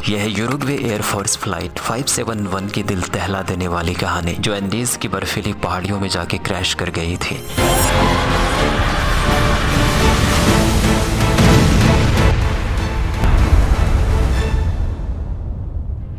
यह है Uruguay air force flight 571 की दिल दहला देने वाली कहानी, जो एंडीज की बर्फीली पहाड़ियों में जाके क्रैश कर गई थी।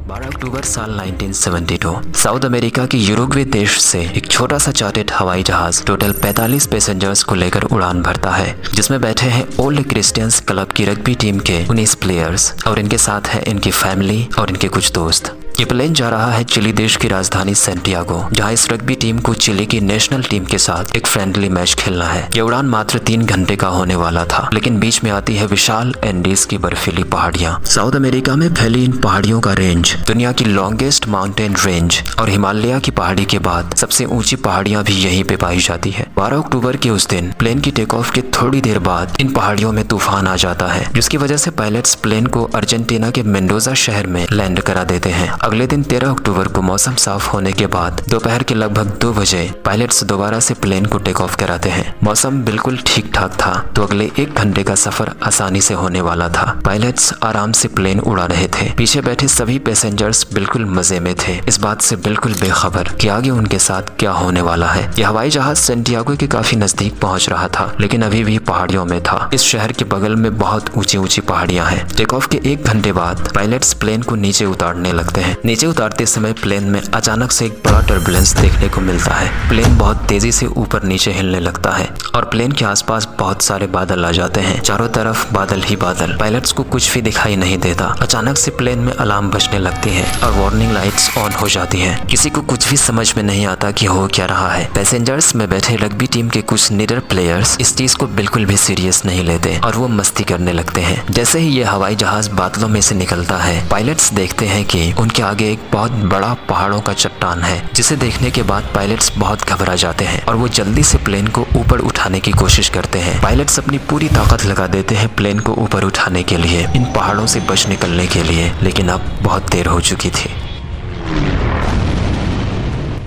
12 अक्टूबर साल 1972 साउथ अमेरिका के यूरुग्वे देश से एक छोटा सा चार्टर्ड हवाई जहाज टोटल 45 पैसेंजर्स को लेकर उड़ान भरता है, जिसमें बैठे हैं ओल्ड क्रिश्चियंस क्लब की रग्बी टीम के 19 प्लेयर्स और इनके साथ है इनकी फैमिली और इनके कुछ दोस्त। ये प्लेन जा रहा है चिली देश की राजधानी सैंटियागो, जहां इस रग्बी टीम को चिली की नेशनल टीम के साथ एक फ्रेंडली मैच खेलना है। ये उड़ान मात्र 3 घंटे का होने वाला था, लेकिन बीच में आती है विशाल एंडीज की बर्फीली पहाड़ियां। साउथ अमेरिका में फैली इन पहाड़ियों का रेंज दुनिया की लॉन्गेस्ट माउंटेन रेंज और हिमालय की पहाड़ी के बाद सबसे ऊंची पहाड़ियां भी यहीं पे पाई जाती है। 12 अक्टूबर के उस दिन प्लेन की टेक ऑफ के थोड़ी देर बाद इन पहाड़ियों में तूफान आ जाता है, जिसकी वजह से पायलट्स प्लेन को अर्जेंटीना के मेंडोजा शहर में लैंड करा देते हैं। अगले दिन 13 अक्टूबर को मौसम साफ होने के बाद दोपहर के लगभग 2 बजे पायलट्स दोबारा से प्लेन को टेक ऑफ कराते हैं। मौसम बिल्कुल ठीक ठाक था, तो अगले 1 घंटे का सफर आसानी से होने वाला था। पायलट्स आराम से प्लेन उड़ा रहे थे। पीछे बैठे सभी पैसेंजर्स बिल्कुल मजे में थे, इस बात से बिल्कुल बेखबर कि आगे उनके साथ क्या होने वाला है। यह हवाई जहाज सैंटियागो के काफी नजदीक पहुंच रहा था, लेकिन अभी भी पहाड़ियों में था। इस शहर के बगल में बहुत ऊंची ऊंची पहाड़ियां हैं। टेक ऑफ के 1 घंटे बाद पायलट्स प्लेन को नीचे उतारने लगते हैं। नीचे उतारते समय प्लेन में अचानक से एक बड़ा टर्बुलेंस देखने को मिलता है। प्लेन बहुत तेजी से ऊपर नीचे हिलने लगता है और प्लेन के आसपास बहुत सारे बादल आ जाते हैं। चारों तरफ बादल ही बादल। पायलट्स को कुछ भी दिखाई नहीं देता। अचानक से प्लेन में अलार्म बजने लगती है और वार्निंग लाइट्स ऑन हो जाती हैं। किसी को कुछ भी समझ में नहीं आता कि हो क्या रहा है। पैसेंजर्स में बैठे रग्बी टीम के कुछ निडर प्लेयर्स इस चीज को बिल्कुल भी सीरियस नहीं लेते और वो मस्ती करने लगते हैं। जैसे ही ये हवाई जहाज बादलों में से निकलता है, पायलट्स देखते हैं कि उनके आगे एक बहुत बड़ा पहाड़ों का चट्टान है, जिसे देखने के बाद पायलट्स बहुत घबरा जाते हैं और वो जल्दी से प्लेन को ऊपर उठाने की कोशिश करते हैं। पायलट्स अपनी पूरी ताकत लगा देते हैं प्लेन को ऊपर उठाने के लिए, इन पहाड़ों से बच निकलने के लिए, लेकिन अब बहुत देर हो चुकी थी।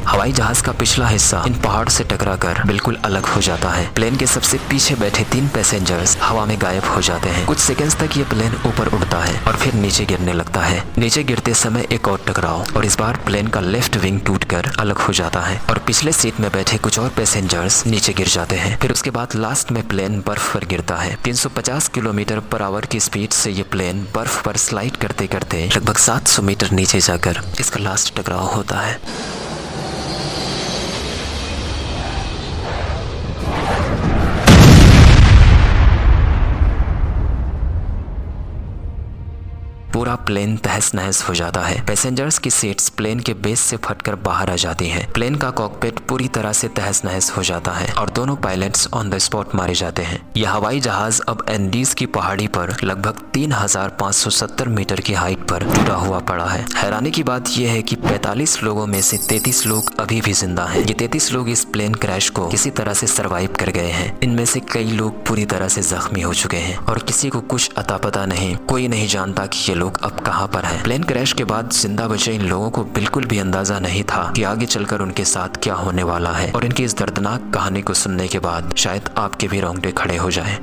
हवाई जहाज का पिछला हिस्सा इन पहाड़ से टकराकर बिल्कुल अलग हो जाता है। प्लेन के सबसे पीछे बैठे 3 पैसेंजर्स हवा में गायब हो जाते हैं। कुछ सेकंड्स तक ये प्लेन ऊपर उड़ता है और फिर नीचे गिरने लगता है। नीचे गिरते समय एक और टकराव और इस बार प्लेन का लेफ्ट विंग टूटकर अलग हो जाता है और पिछले सीट में बैठे कुछ और पैसेंजर्स नीचे गिर जाते हैं। फिर उसके बाद लास्ट में प्लेन बर्फ पर गिरता है। 350 किलोमीटर पर आवर की स्पीड से ये प्लेन बर्फ पर स्लाइड करते करते लगभग 700 मीटर नीचे जाकर इसका लास्ट टकराव होता है। पूरा प्लेन तहस नहस हो जाता है। पैसेंजर्स की सीट्स प्लेन के बेस से फटकर बाहर आ जाती हैं। प्लेन का कॉकपिट पूरी तरह से तहस नहस हो जाता है और दोनों पायलट्स ऑन द स्पॉट मारे जाते हैं। यह हवाई जहाज अब एंडीज की पहाड़ी पर लगभग 3570 मीटर की हाइट पर टूटा हुआ पड़ा है। हैरानी की बात यह है कि 45 लोगों में से 33 लोग अभी भी जिंदा हैं। ये 33 लोग इस प्लेन क्रैश को किसी तरह से सरवाइव कर गए हैं। इनमें से कई लोग पूरी तरह से जख्मी हो चुके हैं और किसी को कुछ अता पता नहीं, कोई नहीं जानता कि ये लोग अब कहां पर हैं। प्लेन क्रैश के बाद जिंदा बचे इन लोगों को बिल्कुल भी अंदाजा नहीं था कि आगे चलकर उनके साथ क्या होने वाला है और इनकी इस दर्दनाक कहानी को सुनने के बाद शायद आपके भी रोंगटे खड़े हो जाएं।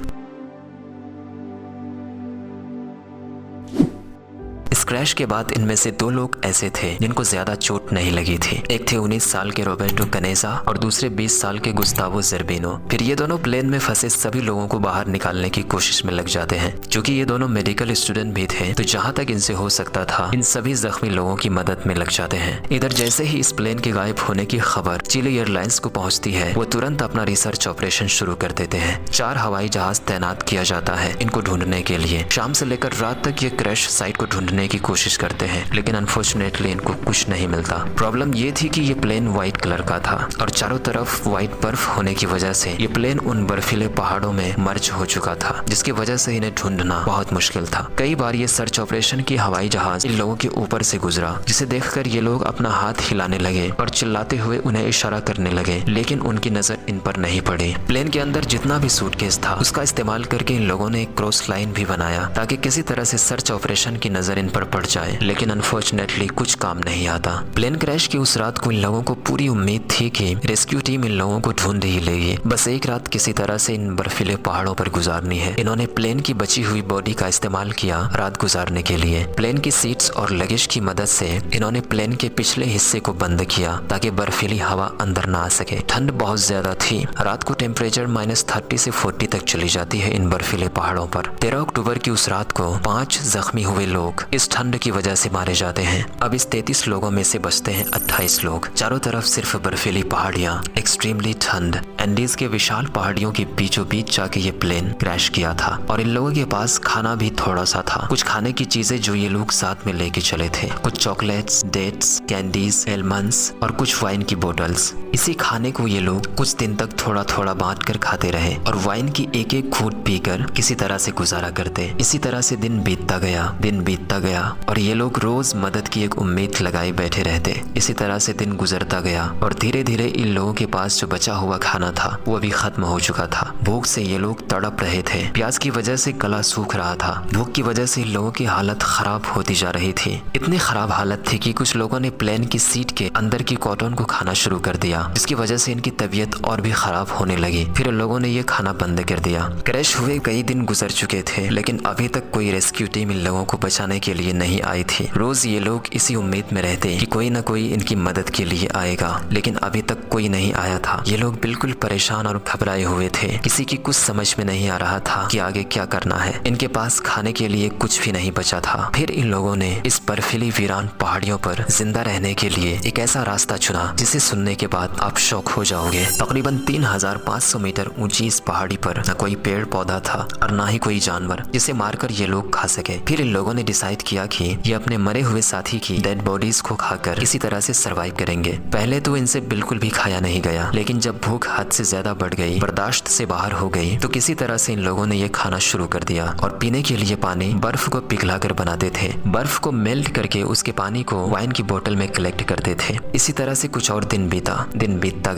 इस क्रैश के बाद इनमें से 2 लोग ऐसे थे जिनको ज्यादा चोट नहीं लगी थी। एक थे 19 साल के रोबर्टो कनेजा और दूसरे 20 साल के गुस्तावो ज़र्बिनो। फिर ये दोनों प्लेन में फंसे सभी लोगों को बाहर निकालने की कोशिश में लग जाते हैं। क्योंकि ये दोनों मेडिकल स्टूडेंट भी थे, तो जहां तक इनसे हो सकता था इन सभी जख्मी लोगों की मदद में लग जाते हैं। इधर जैसे ही इस प्लेन के गायब होने की खबर चिली एयरलाइंस को पहुंचती है, वो तुरंत अपना रिसर्च ऑपरेशन शुरू कर देते हैं। 4 हवाई जहाज तैनात किया जाता है इनको ढूंढने के लिए। शाम से लेकर रात तक ये क्रैश साइट को ढूंढने की कोशिश करते हैं, लेकिन अनफॉर्चुनेटली इनको कुछ नहीं मिलता। प्रॉब्लम ये थी कि ये प्लेन व्हाइट कलर का था और चारों तरफ व्हाइट बर्फ होने की वजह से ये प्लेन उन बर्फीले पहाड़ों में मर्ज हो चुका था, जिसकी वजह से इन्हें ढूंढना बहुत मुश्किल था। कई बार ये सर्च ऑपरेशन की हवाई जहाज इन लोगों के ऊपर से गुजरा, जिसे देखकर ये लोग अपना हाथ हिलाने लगे और चिल्लाते हुए उन्हें इशारा करने लगे, लेकिन उनकी नजर इन पर नहीं पड़ी। प्लेन के अंदर जितना भी सूटकेस था उसका इस्तेमाल करके इन लोगों ने एक क्रॉस लाइन भी बनाया ताकि किसी तरह से सर्च ऑपरेशन की नजर इन पर पड़ जाए, लेकिन अनफॉर्चुनेटली कुछ काम नहीं आता। प्लेन क्रैश की उस रात को इन लोगों को पूरी उम्मीद थी कि रेस्क्यू टीम इन लोगों को ढूंढ ही लेगी। बस एक रात किसी तरह से इन बर्फीले पहाड़ों पर गुजारनी है। इन्होंने प्लेन की बची हुई बॉडी का इस्तेमाल किया रात गुजारने के लिए। प्लेन की सीट्स और लगेज की मदद से इन्होंने प्लेन के पिछले हिस्से को बंद किया ताकि बर्फीली हवा अंदर ना आ सके। ठंड बहुत ज्यादा थी। रात को टेम्परेचर -30 से 40 तक चली जाती है इन बर्फीले पहाड़ों पर। 13 अक्टूबर की उस रात को 5 जख्मी हुए लोग इस ठंड की वजह से मारे जाते हैं। अब इस 33 लोगों में से बचते हैं 28 लोग। चारों तरफ सिर्फ बर्फीली पहाड़ियाँ, एक्सट्रीमली ठंड। एंडीज के विशाल पहाड़ियों के बीचों बीच जाके ये प्लेन क्रैश किया था और इन लोगों के पास खाना भी थोड़ा सा था। कुछ खाने की चीजें जो ये लोग साथ में लेके चले थे, कुछ चॉकलेट्स, डेट्स, कैंडीज, एलमंड्स और कुछ वाइन की बोतल्स। इसी खाने को ये लोग कुछ दिन तक थोड़ा थोड़ा बांट कर खाते रहे और वाइन की एक एक घूंट पीकर किसी तरह से गुजारा करते। इसी तरह से दिन बीतता गया और ये लोग रोज मदद की एक उम्मीद लगाए बैठे रहते। इसी तरह से दिन गुजरता गया और धीरे धीरे इन लोगों के पास जो बचा हुआ खाना था वो भी खत्म हो चुका था। भूख से ये लोग तड़प रहे थे। प्यास की वजह से गला सूख रहा था। भूख की वजह से इन लोगों की हालत खराब होती जा रही थी। इतनी खराब हालत थी कि कुछ लोगों ने प्लेन की सीट के अंदर की कॉटन को खाना शुरू कर दिया, जिसकी वजह से इनकी तबीयत और भी खराब होने लगी। फिर लोगों ने ये खाना बंद कर दिया। क्रैश हुए कई दिन गुजर चुके थे, लेकिन अभी तक कोई रेस्क्यू टीम इन लोगों को बचाने के लिए नहीं आई थी। रोज ये लोग इसी उम्मीद में रहते कि कोई ना कोई इनकी मदद के लिए आएगा, लेकिन अभी तक कोई नहीं आया था। ये लोग बिल्कुल परेशान और घबराए हुए थे। किसी की कुछ समझ में नहीं आ रहा था कि आगे क्या करना है। इनके पास खाने के लिए कुछ भी नहीं बचा था। फिर इन लोगों ने इस बर्फीली वीरान पहाड़ियों पर जिंदा रहने के लिए एक ऐसा रास्ता चुना जिसे सुनने के बाद आप शौक हो जाओगे। तकरीबन 3500 मीटर ऊंची इस पहाड़ी पर न कोई पेड़ पौधा था और न ही कोई जानवर जिसे मारकर ये लोग खा सके। फिर इन लोगों ने डिसाइड किया कि ये अपने मरे हुए साथी की डेड बॉडीज को खाकर किसी तरह से सरवाइव करेंगे। पहले तो इनसे बिल्कुल भी खाया नहीं गया, लेकिन जब भूख हद से ज्यादा बढ़ गई, बर्दाश्त से बाहर हो गई, तो किसी तरह से इन लोगों ने ये खाना शुरू कर दिया और पीने के लिए पानी बर्फ को पिघला कर बनाते थे। बर्फ को मेल्ट करके उसके पानी को वाइन की बोतल में कलेक्ट करते थे। इसी तरह से कुछ और दिन बीतता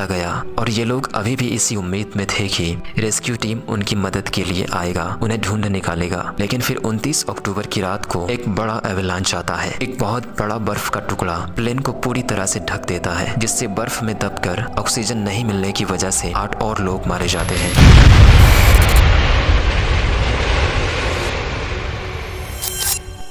गया और ये लोग अभी भी इसी उम्मीद में थे कि रेस्क्यू टीम उनकी मदद के लिए आएगा, उन्हें ढूंढ निकालेगा। लेकिन फिर 29 अक्टूबर की रात को एक बड़ा एवलांच आता है। एक बहुत बड़ा बर्फ का टुकड़ा प्लेन को पूरी तरह से ढक देता है, जिससे बर्फ में दबकर ऑक्सीजन नहीं मिलने की वजह से 8 और लोग मारे जाते हैं।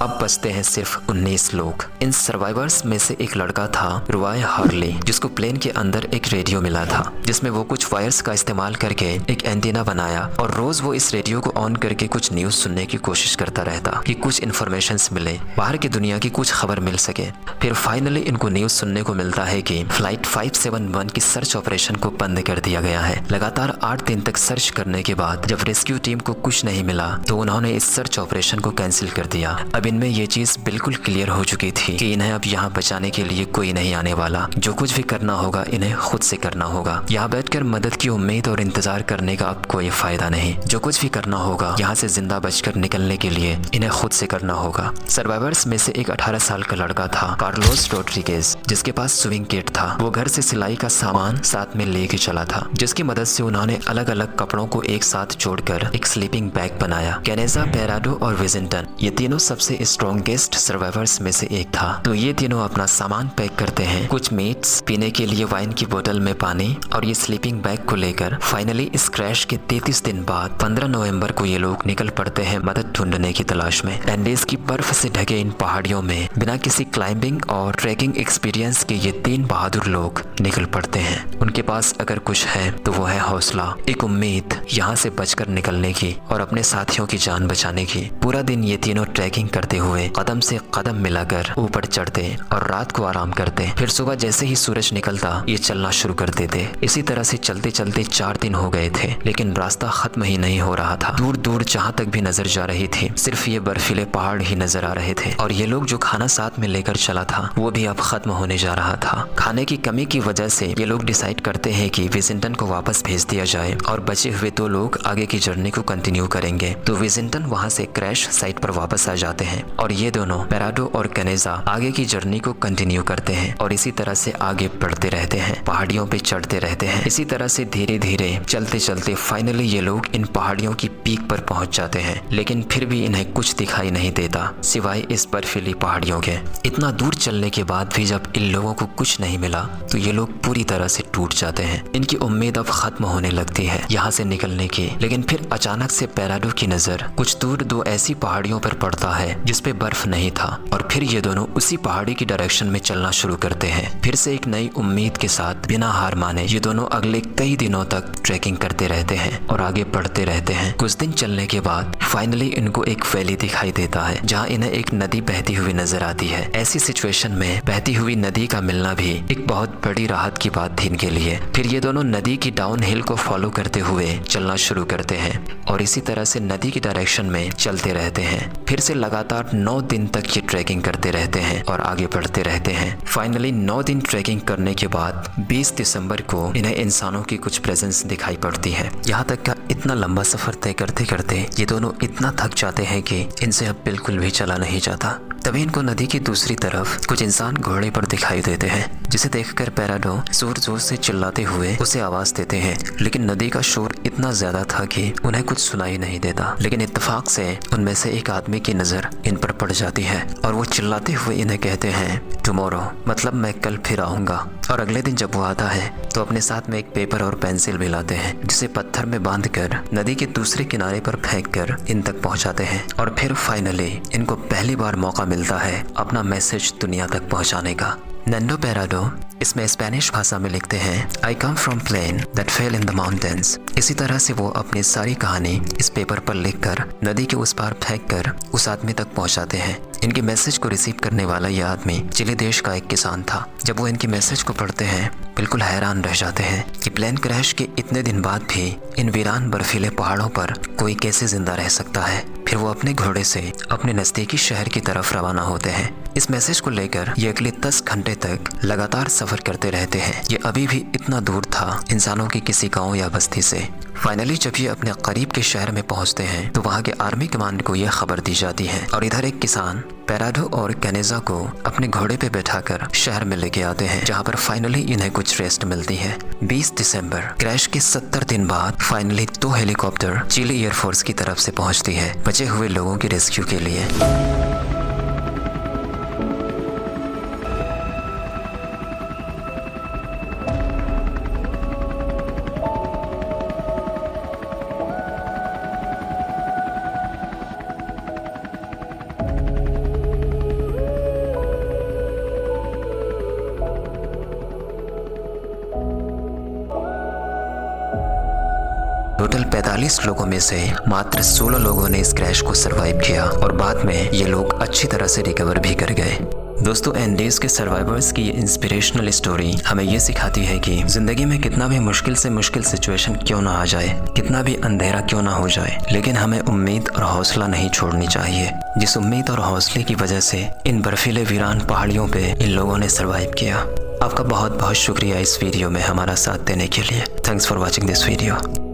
अब बचते हैं सिर्फ 19 लोग। इन सर्वाइवर्स में से एक लड़का था रुवाय हार्ली, जिसको प्लेन के अंदर एक रेडियो मिला था, जिसमें वो कुछ वायर्स का इस्तेमाल करके एक एंटीना बनाया और रोज वो इस रेडियो को ऑन करके कुछ न्यूज सुनने की कोशिश करता रहता कि कुछ इन्फॉर्मेशन मिले, बाहर की दुनिया की कुछ खबर मिल सके। फिर फाइनली इनको न्यूज सुनने को मिलता है कि फ्लाइट 571 की सर्च ऑपरेशन को बंद कर दिया गया है। लगातार 8 दिन तक सर्च करने के बाद जब रेस्क्यू टीम को कुछ नहीं मिला तो उन्होंने इस सर्च ऑपरेशन को कैंसिल कर दिया। अब इनमें ये चीज बिल्कुल क्लियर हो चुकी थी कि इन्हें अब यहाँ बचाने के लिए कोई नहीं आने वाला। जो कुछ भी करना होगा इन्हें खुद से करना होगा। यहाँ बैठकर मदद की उम्मीद और इंतजार करने का अब कोई फायदा नहीं। जो कुछ भी करना होगा यहाँ से जिंदा बचकर निकलने के लिए इन्हें खुद से करना होगा। सर्वाइवर्स में से एक 18 साल का लड़का था, कार्लोस रोड्रिगेज, जिसके पास स्विंग किट था। वो घर से सिलाई का सामान साथ में लेके चला था, जिसकी मदद से उन्होंने अलग अलग कपड़ों को एक साथ जोड़कर एक स्लीपिंग बैग बनाया। कैनेजा, पेराडो और विजिंटन, ये तीनों सबसे स्ट्रॉन्गेस्ट सर्वाइवर्स में से एक था। तो ये तीनों अपना सामान पैक करते हैं, कुछ मीट्स, पीने के लिए वाइन की बोतल में पानी और ये स्लीपिंग बैग को लेकर फाइनली इस क्रैश के 33 दिन बाद 15 नवंबर को ये लोग निकल पड़ते हैं मदद ढूंढने की तलाश में। एंडीज की बर्फ से ढके इन पहाड़ियों में बिना किसी क्लाइंबिंग और ट्रैकिंग एक्सपीरियंस के ये 3 बहादुर लोग निकल पड़ते हैं। उनके पास अगर कुछ है तो वो है हौसला, एक उम्मीद यहाँ से बचकर निकलने की और अपने साथियों की जान बचाने की। पूरा दिन ये तीनों ट्रैकिंग करते हुए कदम से कदम मिलाकर ऊपर चढ़ते और रात को आराम करते। फिर सुबह जैसे ही सूरज निकलता ये चलना शुरू कर देते। इसी तरह से चलते चलते 4 दिन हो गए थे, लेकिन रास्ता खत्म ही नहीं हो रहा था। दूर दूर जहाँ तक भी नजर जा रही थी सिर्फ ये बर्फीले पहाड़ ही नजर आ रहे थे और ये लोग जो खाना साथ में लेकर चला था वो भी अब खत्म होने जा रहा था। खाने की कमी की वजह से ये लोग डिसाइड करते हैं कि विजिंटन को वापस भेज दिया जाए और बचे हुए 2 लोग आगे की जर्नी को कंटिन्यू करेंगे। तो विजिंटन वहाँ से क्रैश साइट पर वापस आ जाते हैं। हैं और ये दोनों पेराडो और कैनेजा आगे की जर्नी को कंटिन्यू करते हैं और इसी तरह से आगे बढ़ते रहते हैं, पहाड़ियों पे चढ़ते रहते हैं। इसी तरह से धीरे धीरे चलते चलते फाइनली ये लोग इन पहाड़ियों की पीक पर पहुंच जाते हैं, लेकिन फिर भी इन्हें कुछ दिखाई नहीं देता सिवाय इस बर्फीली पहाड़ियों के। इतना दूर चलने के बाद भी जब इन लोगों को कुछ नहीं मिला तो ये लोग पूरी तरह से टूट जाते हैं। इनकी उम्मीद अब खत्म होने लगती है यहाँ से निकलने की। लेकिन फिर अचानक से पेराडो की नजर कुछ दूर दो ऐसी पहाड़ियों पर पड़ता है जिसपे बर्फ नहीं था और फिर ये दोनों उसी पहाड़ी की डायरेक्शन में चलना शुरू करते हैं। फिर से एक नई उम्मीद के साथ बिना हार माने ये दोनों अगले कई दिनों तक ट्रैकिंग करते रहते हैं और आगे बढ़ते रहते हैं। कुछ दिन चलने के बाद फाइनली इनको एक वैली दिखाई देता है जहाँ इन्हें एक नदी बहती हुई नजर आती है। ऐसी सिचुएशन में बहती हुई नदी का मिलना भी एक बहुत बड़ी राहत की बात थी इनके लिए। फिर ये दोनों नदी की डाउन हिल को फॉलो करते हुए चलना शुरू करते हैं और इसी तरह से नदी की डायरेक्शन में चलते रहते हैं। फिर से लगातार 9 दिन तक ये ट्रैकिंग करते रहते हैं और आगे बढ़ते रहते हैं। फाइनली 9 दिन ट्रैकिंग करने के बाद 20 दिसंबर को इन्हें इंसानों की कुछ प्रेजेंस दिखाई पड़ती है। यहाँ तक का इतना लंबा सफर तय करते करते ये दोनों इतना थक जाते हैं कि इनसे अब बिल्कुल भी चला नहीं जाता। तभी इनको नदी की दूसरी तरफ कुछ इंसान घोड़े पर दिखाई देते हैं, जिसे देखकर पेराडो जोर जोर से चिल्लाते हुए उसे आवाज देते हैं। लेकिन नदी का शोर इतना ज्यादा था कि उन्हें कुछ सुनाई नहीं देता। लेकिन इत्तेफाक से उनमें से एक आदमी की नजर इन पर पड़ जाती है और वो चिल्लाते हुए इन्हें कहते हैं टुमारो, मतलब मैं कल फिर आऊंगा। और अगले दिन जब वो आता है तो अपने साथ में एक पेपर और पेंसिल भी लाते हैं, जिसे पत्थर में बांधकर नदी के दूसरे किनारे पर फेंककर इन तक पहुंचाते हैं। और फिर फाइनली इनको पहली बार मौका मिलता है अपना मैसेज दुनिया तक पहुंचाने का। नंडो पेराडो इसमें स्पेनिश भाषा में लिखते हैं I come from plane that fell in the mountains. इसी तरह से वो अपनी सारी कहानी इस पेपर पर लिखकर नदी के उस पार फेंककर उस आदमी तक पहुंचाते हैं। इनके मैसेज को रिसीव करने वाला यह आदमी चिली देश का एक किसान था। जब वो इनकी मैसेज को पढ़ते हैं बिल्कुल हैरान रह जाते हैं कि प्लेन क्रैश के इतने दिन बाद भी इन वीरान बर्फीले पहाड़ों पर कोई कैसे जिंदा रह सकता है। फिर वो अपने घोड़े से अपने नजदीकी शहर की तरफ रवाना होते हैं। इस मैसेज को लेकर ये अगले 10 घंटे तक लगातार सफर करते रहते हैं। ये अभी भी इतना दूर था इंसानों की किसी गांव या बस्ती से। फाइनली जब ये अपने करीब के शहर में पहुंचते हैं तो वहां के आर्मी कमांड को यह खबर दी जाती है और इधर एक किसान पेराडो और कैनेजा को अपने घोड़े पे बैठाकर शहर में लेके आते हैं, जहां पर फाइनली इन्हें कुछ रेस्ट मिलती है। 20 दिसंबर क्रैश के 70 दिन बाद फाइनली 2 हेलीकॉप्टर चिली एयरफोर्स की तरफ से पहुंचती है बचे हुए लोगों की रेस्क्यू के लिए। टोटल 45 लोगों में से मात्र 16 लोगों ने इस क्रैश को सरवाइव किया और बाद में ये लोग अच्छी तरह से रिकवर भी कर गए। दोस्तों, एंडीज के सर्वाइवर्स की ये इंस्पिरेशनल स्टोरी हमें ये सिखाती है कि जिंदगी में कितना भी मुश्किल से मुश्किल सिचुएशन क्यों ना आ जाए, कितना भी अंधेरा क्यों ना हो जाए, लेकिन हमें उम्मीद और हौसला नहीं छोड़नी चाहिए। जिस उम्मीद और हौसले की वजह से इन बर्फीले वीरान पहाड़ियों पे इन लोगों ने सर्वाइव किया। आपका बहुत बहुत शुक्रिया इस वीडियो में हमारा साथ देने के लिए। Thanks for watching this video.